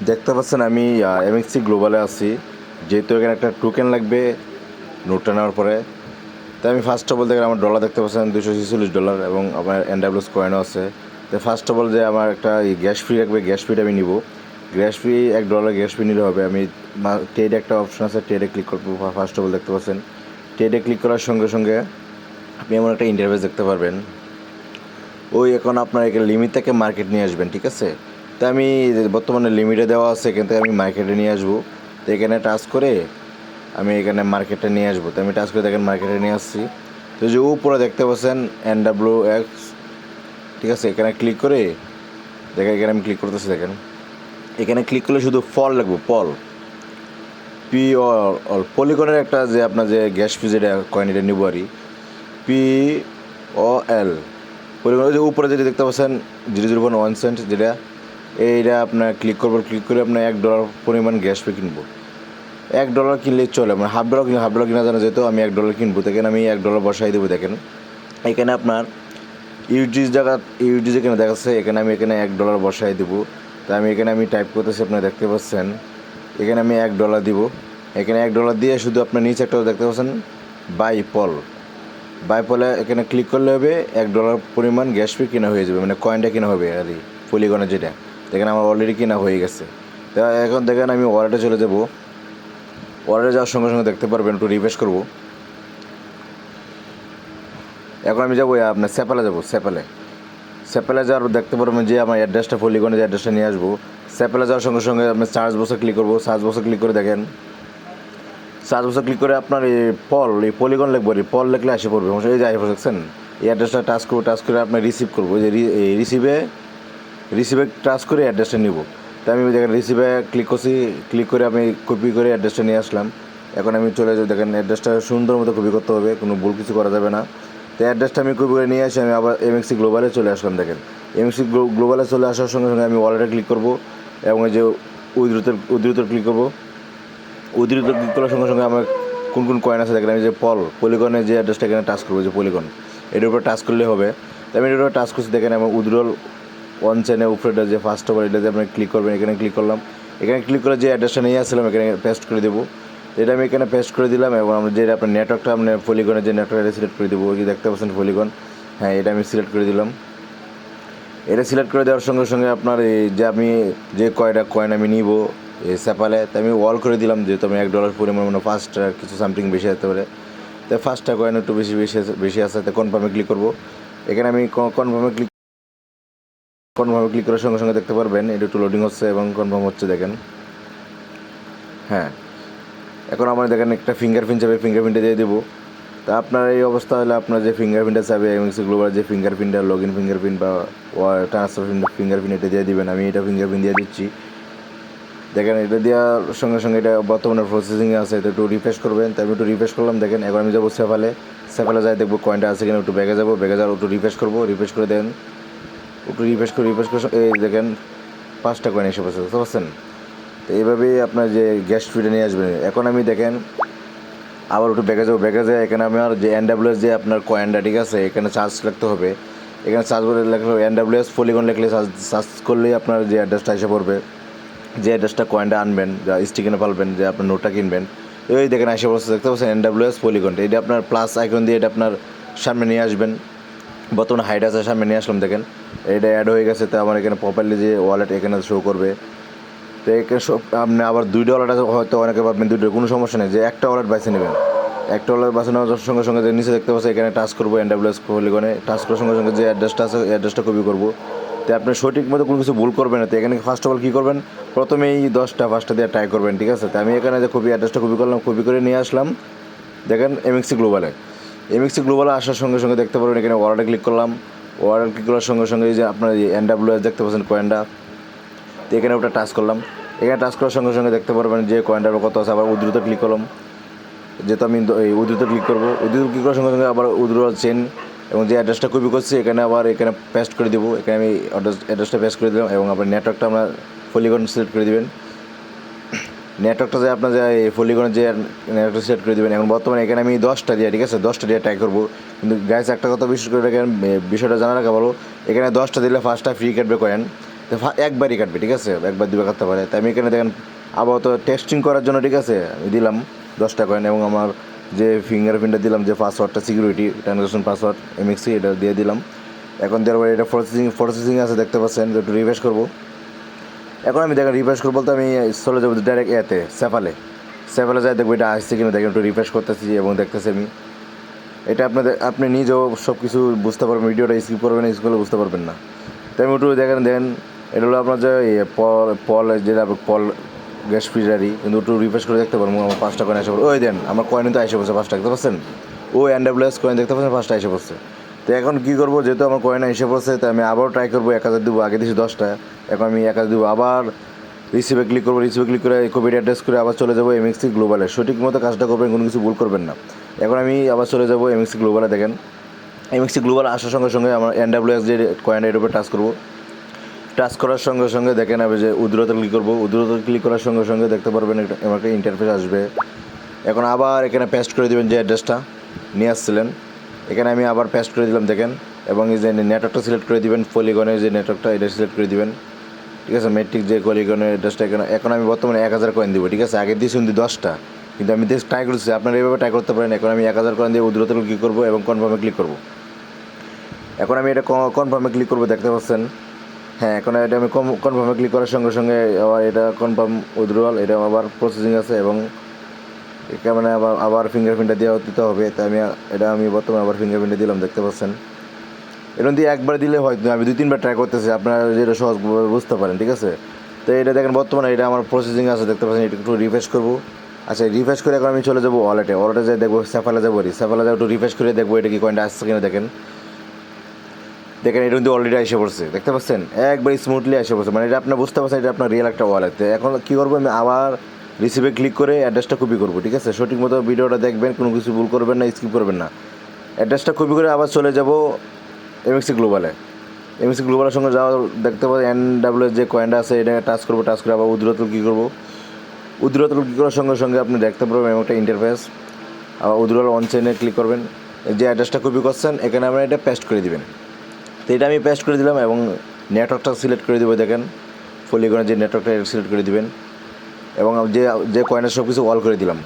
দেখতে পাচ্ছেন আমি এমএক্সি গ্লোবালে আছি। যেহেতু এখানে একটা টোকেন লাগবে নোটটা নেওয়ার পরে, তাই আমি ফার্স্ট অফ অল দেখেন আমার ডলার দেখতে পাচ্ছেন $246 এবং আমার এনডাব্লিউএস কয়েনও আছে। তো ফার্স্ট অফ অল যে আমার একটা গ্যাস ফ্রি লাগবে, গ্যাস ফ্রিটা আমি নিব। গ্যাস ফ্রি $1 গ্যাস ফ্রি নিলে হবে। আমি ট্রেডে একটা অপশন আছে, ট্রেডে ক্লিক করবো। ফার্স্ট অফ অল দেখতে পাচ্ছেন ট্রেডে ক্লিক করার সঙ্গে সঙ্গে আপনি এমন একটা ইন্টারফেস দেখতে পারবেন। ওই এখন আপনার এখানে লিমিট থেকে মার্কেট নিয়ে আসবেন, ঠিক আছে? তো আমি বর্তমানে লিমিটে দেওয়া আছে, এখান থেকে আমি মার্কেটে নিয়ে আসবো। তো এখানে টাচ করে আমি এখানে মার্কেটে নিয়ে আসবো। তো আমি টাচ করে দেখেন মার্কেটে নিয়ে আসছি। তো যে উপরে দেখতে পাচ্ছেন NWX, ঠিক আছে? এখানে ক্লিক করে দেখেন, এখানে আমি ক্লিক করতেছি। দেখেন এখানে ক্লিক করলে শুধু ফল লাগবে, পি অল পলিগনের একটা যে আপনার যে গ্যাস ফি যেটা কয়েন এটা নিব আর POL পলিগনের যে উপরে যেটা দেখতে পাচ্ছেন 0.01 সেন্ট, যেটা এইটা আপনার ক্লিক করবো। ক্লিক করে আপনার $1 পরিমাণ গ্যাস ফি কিনবো। $1 কিনলেই চলে, মানে হাফ ডলার কিনা জানা যেত। আমি $1 কিনবো, দেখেন আমি $1 বসাই দেবো। দেখেন এখানে আপনার ইউটি যেখানে দেখাচ্ছে, এখানে আমি এখানে $1 বসাই দেবো। তো আমি এখানে টাইপ করতেছি, আপনারা দেখতে পাচ্ছেন। এখানে আমি $1 দিব। এখানে $1 দিয়ে শুধু আপনার নিচে একটা দেখতে পাচ্ছেন বাইপলে এখানে ক্লিক করলে হবে $1 পরিমাণ গ্যাস ফি কেনা হয়ে যাবে, মানে কয়েনটা কেনা হবে আর কি, পলিগনের যেটা। দেখেন আমার অলরেডি কেনা হয়ে গেছে। তা এখন দেখেন আমি ওয়ালেটে চলে যাব। ওয়ালেটে যাওয়ার সঙ্গে সঙ্গে দেখতে পারবেন, একটু রিফ্রেশ করবো। এখন আমি যাবো আপনার স্যাপেলে যাওয়ার দেখতে পারবেন যে আমার অ্যাড্রেসটা, পলিগনের যে অ্যাড্রেসটা নিয়ে আসবো। স্যাপেলে যাওয়ার সঙ্গে সঙ্গে আপনি সার্চ বক্সে ক্লিক করবো। সার্চ বক্সে ক্লিক করে দেখেন, সার্চ বক্সে ক্লিক করে আপনার এই পলিগন লিখবো। পল লিখলে আসে পড়বে। এই যে আসে দেখছেন, এই অ্যাড্রেসটা টাচ করে আপনার রিসিভ করবো। যে রিসিভে টাচ করে অ্যাড্রেসটা নিব। তাই আমি দেখেন রিসিভে ক্লিক করছি। ক্লিক করে আমি কপি করে অ্যাড্রেসটা নিয়ে আসলাম। এখন আমি চলে যাই। দেখেন অ্যাড্রেসটা সুন্দর মতো কপি করতে হবে, কোনো ভুল কিছু করা যাবে না। তো অ্যাড্রেসটা আমি কপি করে নিয়ে আসি। আমি আবার এমএক্সি গ্লোবালে চলে আসলাম। দেখেন এমএক্সি গ্লোবালে চলে আসার সঙ্গে সঙ্গে আমি ওয়ালেটে ক্লিক করবো এবং এই যে উইথড্রোতে ক্লিক করবো। উইথড্রোতে ক্লিক করার সঙ্গে সঙ্গে আমার কোন কোন কয়েন আছে দেখেন। আমি যে পলিগনের যে অ্যাড্রেসটা এখানে টাচ করবো, যে পলিগন, এটার উপরে টাচ করলে হবে। তো আমি এটার উপরে টাচ করছি। দেখেন আমার উইথড্রল ওয়ান চেনের উপরেটা যে ফার্স্ট ওভার, এটা যে আপনি ক্লিক করবেন। এখানে ক্লিক করলাম। এখানে ক্লিক করে যে অ্যাড্রেসটা নিয়ে আসছিলাম এখানে পেস্ট করে দেবো। এটা আমি এখানে পেস্ট করে দিলাম এবং আমরা যে আপনার নেটওয়ার্কটা আপনার পলিগনের যে নেটওয়ার্কটা সিলেক্ট করে দেবো। ওই যে দেখতে পাচ্ছেন পলিগন, হ্যাঁ এটা আমি সিলেক্ট করে দিলাম। এটা সিলেক্ট করে দেওয়ার সঙ্গে সঙ্গে আপনার এই যে আমি যে কয়েন আমি নিব এই স্যাপালে, তো আমি ওয়াল করে দিলাম। যেহেতু আমি $1 পরিমাণ, মানে ফার্স্টটা কিছু সামথিং বেশি আসতে পারে। তো ফার্স্টটা কয়েন একটু বেশি আছে। তো কনফার্মে ক্লিক করবো। এখানে আমি কনফার্মে ক্লিক করার সঙ্গে সঙ্গে দেখতে পারবেন এটা একটু লোডিং হচ্ছে এবং কনফার্ম হচ্ছে। দেখেন হ্যাঁ, এখন আমার দেখেন একটা ফিঙ্গারপ্রিন্ট চাবে, ফিঙ্গারপ্রিন্টে দিয়ে দেবো। তা আপনার এই অবস্থা হলে আপনার যে ফিঙ্গারপ্রিন্টটা চাবে এমএক্সি গ্লোবাল যে ফিঙ্গারপ্রিন্টটা, লগ ইন ফিঙ্গারপ্রিন্ট বা ট্রান্সফার ফিঙ্গারপ্রিন্ট, এটা দিয়ে দিবেন। আমি এটা ফিঙ্গারপ্রিন্ট দিয়ে দিচ্ছি। দেখেন এটা দেওয়ার সঙ্গে সঙ্গে এটা বর্তমানে প্রসেসিংয়ে আছে। এটা একটু রিফ্রেশ করবেন। তাই আমি একটু রিফ্রেশ করলাম। দেখেন এখন আমি যাবো সেফালে যাই দেখবো কয়েনটা আছে কিনা। একটু ব্যাগে যাবো, একটু রিফ্রেশ করবো। রিফ্রেশ করে দেন, একটু রিফ্রেশ করে এই দেখেন 5টা কয়েন এসে পড়ছে, বুঝতে পারছেন? তো এইভাবেই আপনার যে গ্যাস ফিটা নিয়ে আসবেন। এখন আমি দেখেন আবার একটু ব্যাগে যাবো। এখানে আমার যে NWS যে আপনার কয়েনটা, ঠিক আছে, এখানে চার্জ লিখতে হবে। এখানে চার্জ বলে লেখা NWS পলিগন লিখলে সার্চ করলেই আপনার যে অ্যাড্রেসটা এসে পড়বে। যে অ্যাড্রেসটা কয়েনটা আনবেন, যা স্টিকারে পালবেন, যে আপনার নোটটা কিনবেন, এই দেখেন আসে পড়ছে, দেখতে পাচ্ছেন NWS পলিগনটা। এটা আপনার প্লাস আইকন দিয়ে এটা আপনার সামনে নিয়ে আসবেন। বর্তমানে হাইড আছে, সামনে নিয়ে আসলাম। দেখেন এটা অ্যাড হয়ে গেছে। তো আমার এখানে প্রপারলি যে ওয়ালেট এখানে শো করবে। তো এখানে আপনি আবার $2 আছে, হয়তো অনেকে ভাববেন $2, কোনো সমস্যা নেই। যে একটা ওয়ালেট বেছে নেবেন। একটা ওয়ালেট বেছে নেওয়ার সঙ্গে সঙ্গে যে নিচে দেখতে পাচ্ছেন এখানে টাচ করবো NWS পলিগনে। টাচ করার সঙ্গে সঙ্গে যে অ্যাড্রেসটা আছে এই অ্যাড্রেসটা কপি করবো। তো আপনি সঠিক মতো কোনো কিছু ভুল করবেন না। তো এখানে ফার্স্ট অফ অল কী করবেন, প্রথমেই 5টা দিয়ে ট্রাই করবেন, ঠিক আছে? তো আমি এখানে যে অ্যাড্রেসটা কপি করলাম, কপি করে নিয়ে আসলাম। দেখেন এমএক্সি গ্লোবালে আসার সঙ্গে সঙ্গে দেখতে পারবেন এখানে ওয়ালেটে ক্লিক করলাম। ওয়ালেট ক্লিক করার সঙ্গে সঙ্গে এই যে আপনার এই NWS দেখতে পাচ্ছেন কয়েনটা, তো এখানে ওটা টাচ করলাম। এখানে টাচ করার সঙ্গে সঙ্গে দেখতে পারবেন যে কয়েনটার কত আছে। আবার উইথড্রোতে ক্লিক করলাম। যেহেতু আমি এই উইথড্রোতে ক্লিক করবো, উইথড্রোতে ক্লিক করার সঙ্গে সঙ্গে আবার উইথড্র চেন এবং যে অ্যাড্রেসটা কপি করছি এখানে আবার এখানে পেস্ট করে দেবো। এখানে আমি অ্যাড্রেসটা পেস্ট করে দিলাম এবং আপনার নেটওয়ার্কটা আমরা পলিগন সিলেক্ট করে দেবেন। নেটওয়ার্কটা যে আপনার যে পলিগনের যে নেটওয়ার্কটা সিলেক্ট করে দেবেন। এখন বর্তমানে এখানে আমি 10টা দিয়ে, ঠিক আছে, 10টা দিয়ে ট্রাই করবো। কিন্তু গাইস একটা কথা বিশেষ করে দেখেন, বিষয়টা জানা রাখা ভালো। এখানে 10টা দিলে 5টা ফ্রি কাটবে কয়েন। তো একবারই কাটবে, ঠিক আছে, একবার দুবার কাটতে পারে। তাই আমি এখানে দেখেন আপাতত টেস্টিং করার জন্য, ঠিক আছে, আমি দিলাম 10টা কয়েন এবং আমার যে ফিঙ্গারপ্রিন্টটা দিলাম, যে পাসওয়ার্ডটা সিকিউরিটি ট্রানজাকশন পাসওয়ার্ড এমএক্সি, এটা দিয়ে দিলাম। এখন দেওয়ার পরে এটা প্রসেসিং আছে দেখতে পাচ্ছেন, একটু রিফ্রেশ করবো। এখন আমি দেখেন রিফ্রেশ করবো বলতে আমি চলে যাবো ডাইরেক্ট এতে সেফালে যাই দেখবো এটা আসছে কিনা, দেখেন একটু রিফ্রেশ করতেছি এবং দেখতেছি আমি। এটা আপনি নিজেও সব কিছু বুঝতে পারবেন, ভিডিওটা স্কিপ করবেন, স্কিপ করলে বুঝতে পারবেন না। তাই আমি একটু দেখেন এটা হলো আপনার যে পল যেটা পল গ্যাস ফ্রিজারই, কিন্তু একটু রিফ্রেশ করে দেখতে পারবো আমার 5টা কয়েন এসে পড়ে। ওই দেন আমার কয়েন তো এসে পড়ছে 5টা, দেখতে পাচ্ছেন, ও NWS কয়েন দেখতে পাচ্ছেন 5টা এসে পড়ছে। তো এখন কী করবো, যেহেতু আমার কয়েন এসে পড়ছে, তাই আমি আবারও ট্রাই করবো 1000 দেবো, আগে দিয়েছি 10টা, এখন আমি 1000 দেবো, আবার রিসিভে ক্লিক করবো, রিসিভে ক্লিক করে কপিটা অ্যাড্রেস করে আবার চলে যাবো এমএক্সি গ্লোবালে। সঠিক মতো কাজটা করবেন, কোনো কিছু ভুল করবেন না। এখন আমি আবার চলে যাবো এমএক্সি গ্লোবালে। দেখেন এমএক্সি গ্লোবাল আসার সঙ্গে সঙ্গে আমার NWS যে কয়েনটা এর উপরে টাচ করবো। টাচ করার সঙ্গে সঙ্গে দেখেন আমি যে উদ্রতে ক্লিক করবো, উদ্রতে ক্লিক করার সঙ্গে সঙ্গে দেখতে পারবেন আমার একটা ইন্টারফেস আসবে। এখন আবার এখানে পেস্ট করে দেবেন যে অ্যাড্রেসটা নিয়ে আসছিলেন, এখানে আমি আবার পেস্ট করে দিলাম দেখেন। এবং এই যে নেটওয়ার্কটা সিলেক্ট করে দিবেন, পলিগনের যে নেটওয়ার্কটা এটা সিলেক্ট করে দিবেন, ঠিক আছে, মেট্রিক যে পলিগনের অ্যাড্রেসটা। এখন আমি বর্তমানে 1000 কয়েন দিব, ঠিক আছে, আগে দিয়েছি 10টা, কিন্তু আমি ট্রাই করছি, আপনারা এইভাবে ট্রাই করতে পারেন। এখন আমি 1000 কয়েন দিয়ে উদ্রতে ক্লিক করবো এবং কনফার্মে ক্লিক করবো। এখন আমি এটা কনফার্মে ক্লিক করবো, দেখতে পাচ্ছেন। হ্যাঁ, এখন এটা আমি কনফার্মে ক্লিক করার সঙ্গে সঙ্গে আবার এটা কনফার্ম উইথড্রয়াল, এটা আবার প্রসেসিং আছে এবং মানে আবার ফিঙ্গারপ্রিন্টটা দেওয়া দিতে হবে। তাই আমি বর্তমানে আবার ফিঙ্গারপ্রিন্টটা দিলাম, দেখতে পাচ্ছেন। এরকম দিয়ে একবার দিলে হয়তো আমি 2-3বার ট্রাই করতেছি, আপনারা যেটা সহজভাবে বুঝতে পারেন, ঠিক আছে। তো এটা দেখেন বর্তমানে এটা আমার প্রসেসিং আছে, দেখতে পাচ্ছেন। এটা একটু রিফ্রেশ করবো। আচ্ছা, রিফ্রেশ করে এখন আমি চলে যাবো ওয়ালেটে যাই দেখবো, সেফালে যাবো, সেফালে যাবো, একটু রিফ্রেশ করে দেখবো এটা কি কয়েনটা আসছে কিনা। দেখেন এটা কিন্তু অলরেডি এসে পড়ছে, দেখতে পাচ্ছেন, একবার স্মুথলি এসে পড়ছে। মানে এটা আপনার বুঝতে পারছেন এটা আপনার রিয়েল একটা ওয়ালেট। এখন কী করবো, আমি আবার রিসিভে ক্লিক করে অ্যাড্রেসটা কপি করবো, ঠিক আছে। সঠিক মতো ভিডিওটা দেখবেন, কোনো কিছু ভুল করবেন না, স্কিপ করবেন না। অ্যাড্রেসটা কপি করে আবার চলে যাবো এমএক্সি গ্লোবালে। এমএক্সি গ্লোবালের সঙ্গে যাওয়া দেখতে পাবেন NWS যে কয়েনটা আছে এটা টাচ করবো, টাচ করে আবার উদ্রতল কী করবো, উদ্রতল কী করার সঙ্গে সঙ্গে আপনি দেখতে পারবেন এমন একটা ইন্টারফেস। আবার উদ্রতল অন চেনে ক্লিক করবেন, যে অ্যাড্রেসটা কপি করছেন এখানে আপনারা এটা পেস্ট করে দিবেন। তো এটা আমি পেস্ট করে দিলাম এবং নেটওয়ার্কটা সিলেক্ট করে দেবো, দেখেন পলিগনের যে নেটওয়ার্কটা সিলেক্ট করে দিবেন এবং যে কয়েনের সব কিছু অল করে দিলাম,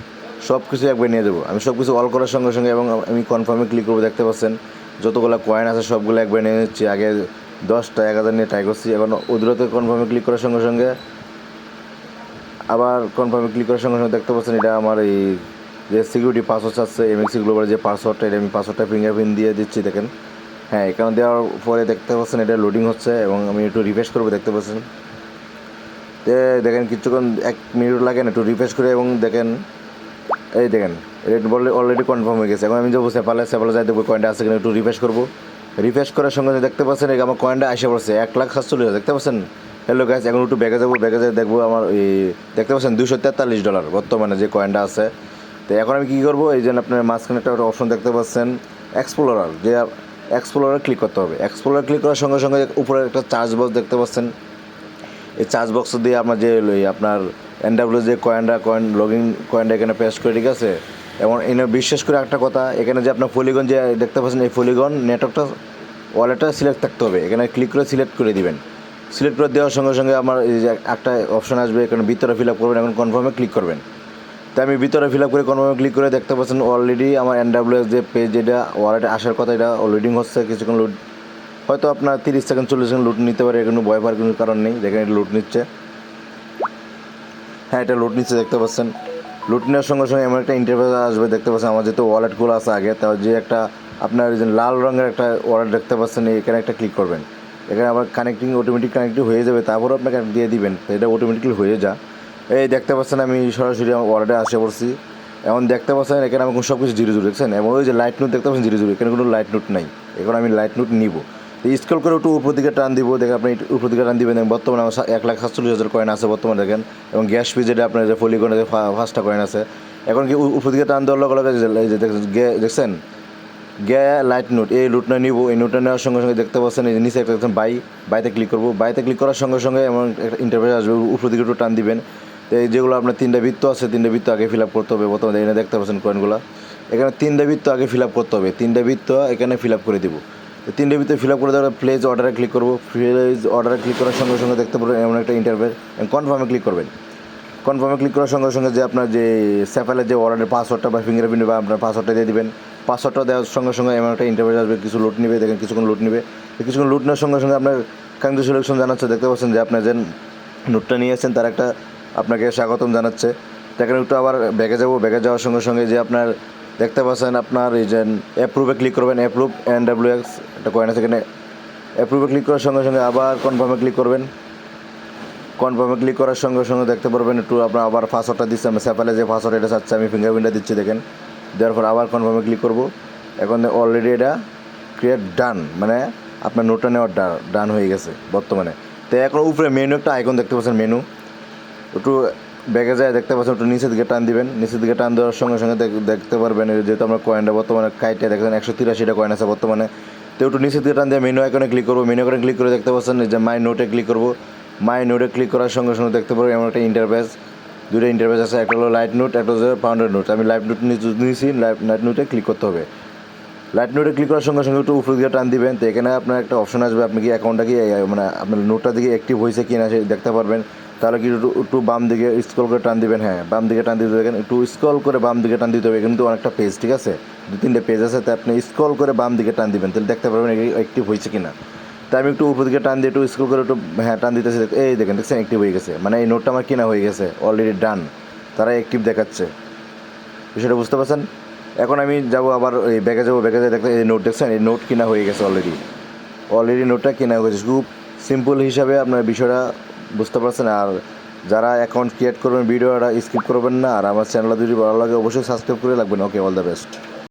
সব কিছু একবার নিয়ে দেবো। আমি সব কিছু অল করার সঙ্গে সঙ্গে এবং আমি কনফার্মে ক্লিক করবো, দেখতে পাচ্ছেন যতগুলো কয়েন আছে সবগুলো একবার নিয়ে নিচ্ছি। আগে 10টা 1000 নিয়ে ট্রাই করছি। এখন উদ্রতে কনফার্মে ক্লিক করার সঙ্গে সঙ্গে আবার কনফার্মে ক্লিক করার সঙ্গে সঙ্গে দেখতে পাচ্ছেন এটা আমার এই যে সিকিউরিটি পাসওয়ার্ড আছে এমএক্সি গ্লোবাল যে পাসওয়ার্ডটা, এটা আমি পাসওয়ার্ডটা ফিঙ্গারপ্রিন্ট দিয়ে দিচ্ছি, দেখেন। হ্যাঁ, এখানে দেওয়ার পরে দেখতে পাচ্ছেন এটা লোডিং হচ্ছে এবং আমি একটু রিফ্রেশ করবো, দেখতে পাচ্ছেন। দেখেন কিছুক্ষণ 1 মিনিট লাগে না, একটু রিফ্রেশ করে এবং দেখেন এই দেখেন রেড বললে অলরেডি কনফার্ম হয়ে গেছে। এখন আমি যাবো সেফালে যাই দেখবো কয়েনটা আছে কিনা, একটু রিফ্রেশ করবো। রিফ্রেশ করার সঙ্গে দেখতে পাচ্ছেন আমার কয়েনটা আসে পড়ছে 1,47,000, দেখতে পাচ্ছেন। হ্যালো গাইস, এখন একটু ব্যাগে যাবো, ব্যাগে যাই দেখবো আমার এই দেখতে পাচ্ছেন $243 বর্তমানে যে কয়েনটা আছে। তো এখন আমি কী করবো, এই যে আপনার মাঝখানে একটা অপশন দেখতে পাচ্ছেন এক্সপ্লোরার, যে এক্সপ্লোরার ক্লিক করতে হবে। এক্সপ্লোরার ক্লিক করার সঙ্গে সঙ্গে উপরে একটা চার্জ বক্স দেখতে পাচ্ছেন। এই চার্জ বক্স দিয়ে আপনার যে আপনার NWS যে কয়েন লগিং কয়েনটা এখানে পেস্ট করে, ঠিক আছে। এবং এনে বিশেষ করে একটা কথা, এখানে যে আপনার পলিগন যে দেখতে পাচ্ছেন, এই পলিগন নেটওয়ার্কটা ওয়ালেটটা সিলেক্ট থাকতে হবে। এখানে ক্লিক করে সিলেক্ট করে দিবেন। সিলেক্ট করে দেওয়ার সঙ্গে সঙ্গে আমার এই যে একটা অপশন আসবে, এখানে ভিতরে ফিল আপ করবেন, এখন কনফার্মে ক্লিক করবেন। তাই আমি ভিতরে ফিল আপ করে কনফার্মে ক্লিক করে দেখতে পাচ্ছেন অলরেডি আমার NWS যে পেজ যেটা ওয়ালেটে আসার কথা এটা লোডিং হচ্ছে। কিছুক্ষণ লোড হয়তো আপনার 30 সেকেন্ড 40 সেকেন্ড লুট নিতে পারে, কোনো ভয় পাওয়ার কোনো কারণ নেই। দেখেন এটা লুট নিচ্ছে, হ্যাঁ এটা লুট নিচ্ছে, দেখতে পাচ্ছেন। লুট নেওয়ার সঙ্গে সঙ্গে এমন একটা ইন্টারফেস আসবে, দেখতে পাচ্ছেন। আমার যেহেতু ওয়ালেটগুলো আছে আগে, তাও যে একটা আপনার যে লাল রঙের একটা ওয়ালেট দেখতে পাচ্ছেন, এখানে একটা ক্লিক করবেন। এখানে আবার অটোমেটিক কানেক্টিং হয়ে যাবে, তারপরে আপনাকে দিয়ে দিবেন, তো এটা অটোমেটিকলি হয়ে যা। এই দেখতে পাচ্ছেন আমি সরাসরি আমার ওয়ালেটে আসে পড়ছি। এখন দেখতে পাচ্ছেন এখানে আমি সব কিছু 0 দেখছেন, এবং ওই যে লাইট নোট দেখতে পাচ্ছেন 0, এখানে কোনো লাইট নোট নাই। এখন আমি লাইট নোট নিব, স্ক্রল করে একটু উপর দিকে টান দিব, দেখেন আপনি উপর দিকে টান দিবেন। বর্তমানে আমার 1,47,000 কয়েন আছে বর্তমানে, দেখেন। এবং গ্যাস ফি যেটা আপনার যে পলিগনে যে 5টা কয়েন আছে, এখন কি উপর দিকে টান দেওয়ার লগে লগে এই যে দেখছেন লাইট নোট, এই নোটটা নিব। এই নোটটা নেওয়ার সঙ্গে সঙ্গে দেখতে পাচ্ছেন এই নিচে একটা দেখছেন বাইতে ক্লিক করবো। বাইতে ক্লিক করার সঙ্গে সঙ্গে এমন একটা ইন্টারফেস আসবে, উপর দিকে একটু টান দিবেন। তো এই যেগুলো আপনার 3টা বৃত্ত আছে, 3টা বৃত্ত আগে ফিল আপ করতে হবে। বর্তমানে এখানে দেখতে পাচ্ছেন কয়েনগুলো, এখানে 3টা বৃত্ত আগে ফিল আপ করতে হবে। 3টা বৃত্ত এখানে ফিল আপ করে দিব। তো তিনটের ভিতরে ফিল আপ করে দেওয়ার প্লেস অর্ডারে ক্লিক করবো। প্লেস অর্ডারে ক্লিক করার সঙ্গে সঙ্গে দেখতে পারবেন এমন একটা ইন্টারভেস, কনফার্মে ক্লিক করবেন। কনফার্মে ক্লিক করার সঙ্গে সঙ্গে যে আপনার যে স্যাফালের যে অর্ডারের পাসওয়ার্ডটা বা ফিঙ্গারপ্রিন্ট বা আপনার পাসওয়ার্ডটা দিয়ে দিবেন। পাসওয়ার্ডটা দেওয়ার সঙ্গে সঙ্গে এমন একটা ইন্টারভেস আসবে, কিছু লুট নেবে, দেখেন কিছুক্ষণ লুট নেবে। কিছুক্ষণ লুট নেওয়ার সঙ্গে সঙ্গে আপনার কংগ্রেচুলেশন জানাচ্ছে, দেখতে পাচ্ছেন যে আপনার যে নোটটা নিয়ে এসেছেন তার একটা আপনাকে স্বাগতম জানাচ্ছে। দেখেন একটু আবার ব্যাগে যাবো, ব্যাগে যাওয়ার সঙ্গে সঙ্গে যে আপনার দেখতে পাচ্ছেন আপনার এই যে অ্যাপ্রুভে ক্লিক করবেন, অ্যাপ্রুভ NWX একটা কয়েন আছে এখানে। অ্যাপ্রুভে ক্লিক করার সঙ্গে সঙ্গে আবার কনফার্মে ক্লিক করবেন। কনফার্মে ক্লিক করার সঙ্গে সঙ্গে দেখতে পারবেন একটু আপনার আবার পাসওয়ার্ডটা দিচ্ছে, আমি স্যাফালে যে পাসওয়ার্ড এটা চাচ্ছে আমি ফিঙ্গারপ্রিন্টটা দিচ্ছি দেখেন। দেওয়ার পর আবার কনফার্মে ক্লিক করব। এখন অলরেডি এটা ক্রিয়েট ডান, মানে আপনার নোটটা নেওয়ার ডান হয়ে গেছে বর্তমানে। তো এখন উপরে মেনু একটা আইকন দেখতে পাচ্ছেন, মেনু একটু ব্যাগে যায় দেখতে পাচ্ছেন, একটু নিচের দিকে টান দিবেন। নিচের দিকে টান দেওয়ার সঙ্গে সঙ্গে দেখতে পারবেন যেহেতু আমরা কয়েনটা বর্তমানে কাইটে দেখেন 183টা কয়েন আছে বর্তমানে। তো একটু নিচের দিকে টান দিয়ে মেনু আইকনে ক্লিক করবো। মেনু আইকনে ক্লিক করে দেখতে পাচ্ছেন যে মাই নোটে ক্লিক করবো। মাই নোটে ক্লিক করার সঙ্গে সঙ্গে দেখতে পারবো এমন একটা ইন্টারফেস, দুটো ইন্টারফেস আছে, একটা হলো লাইট নোট, একটা হচ্ছে পাউন্ডার নোট। আমি লাইট নোট নিয়েছি, লাইট নোটে ক্লিক করতে হবে। লাইট নোটে ক্লিক করার সঙ্গে সঙ্গে একটু উপর দিকে টান দিবেন। তো এখানে আপনার একটা অপশন আসবে, আপনি কি অ্যাকাউন্টটা কি মানে আপনার নোটটা দিকে অ্যাক্টিভ হয়েছে কি না সে দেখতে পারবেন। তাহলে কি একটু বাম দিকে স্ক্রল করে টান দিবেন, হ্যাঁ বাম দিকে টান দিতে দেখেন, একটু স্ক্রল করে বাম দিকে টান দিতে হবে। কিন্তু অনেকটা পেজ, ঠিক আছে 2-3টে পেজ আছে, তাই আপনি স্ক্রল করে বাম দিকে টান দিবেন, তাহলে দেখতে পারবেন অ্যাক্টিভ হয়েছে কি না। তাই আমি একটু উপর দিকে টান দিয়ে একটু স্ক্রল করে একটু হ্যাঁ টান দিতেছি, এই দেখেন দেখছেন অ্যাক্টিভ হয়ে গেছে, মানে এই নোটটা আমার কেনা হয়ে গেছে, অলরেডি ডান, তারা অ্যাক্টিভ দেখাচ্ছে, বিষয়টা বুঝতে পারছেন। এখন আমি যাবো আবার এই ব্যাগে যাবো, ব্যাগে যাই দেখতে এই নোট দেখছেন, এই নোট কেনা হয়ে গেছে অলরেডি নোটটা কেনা হয়ে গেছে। খুব সিম্পল হিসাবে আপনার বিষয়টা বুঝতে পারছেন। আর যারা অ্যাকাউন্ট ক্রিয়েট করবেন ভিডিওটা স্কিপ করবেন না। আর আমার চ্যানেলটা যদি ভালো লাগে অবশ্যই সাবস্ক্রাইব করে রাখবেন। ওকে, অল দ্য বেস্ট।